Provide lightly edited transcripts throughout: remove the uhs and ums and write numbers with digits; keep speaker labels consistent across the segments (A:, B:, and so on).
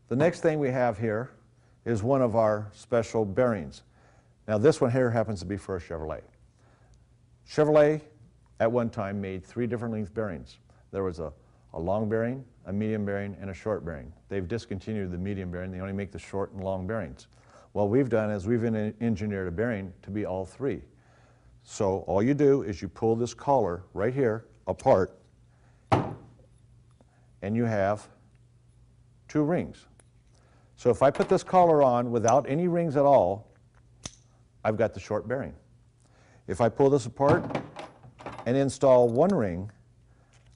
A: The next thing we have here is one of our special bearings. Now this one here happens to be for a Chevrolet. Chevrolet at one time made 3 different length bearings. There was a long bearing, a medium bearing, and a short bearing. They've discontinued the medium bearing. They only make the short and long bearings. What we've done is we've engineered a bearing to be all 3. So all you do is you pull this collar right here apart, and you have 2 rings. So if I put this collar on without any rings at all, I've got the short bearing. If I pull this apart and install 1 ring,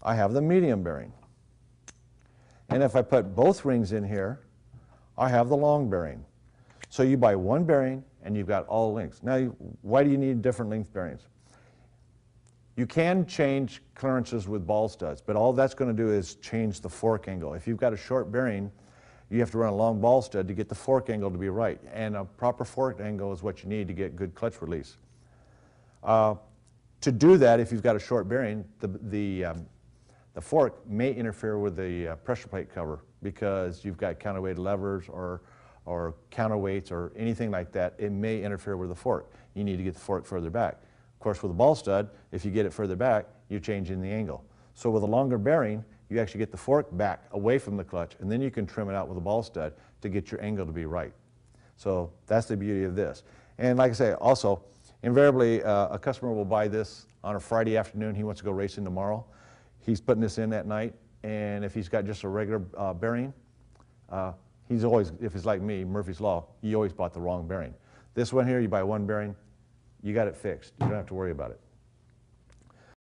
A: I have the medium bearing. And if I put both rings in here, I have the long bearing. So you buy 1 bearing and you've got all lengths. Now, why do you need different length bearings? You can change clearances with ball studs, but all that's going to do is change the fork angle. If you've got a short bearing, you have to run a long ball stud to get the fork angle to be right. And a proper fork angle is what you need to get good clutch release. To do that, if you've got a short bearing, the fork may interfere with the pressure plate cover because you've got counterweight levers or counterweights or anything like that. It may interfere with the fork. You need to get the fork further back. Of course, with a ball stud, if you get it further back, you're changing the angle. So with a longer bearing, you actually get the fork back away from the clutch, and then you can trim it out with a ball stud to get your angle to be right. So that's the beauty of this. And like I say, also, invariably, a customer will buy this on a Friday afternoon. He wants to go racing tomorrow. He's putting this in at night, and if he's got just a regular bearing, he's always, if it's like me, Murphy's Law, he always bought the wrong bearing. This one here, you buy 1 bearing, you got it fixed. You don't have to worry about it.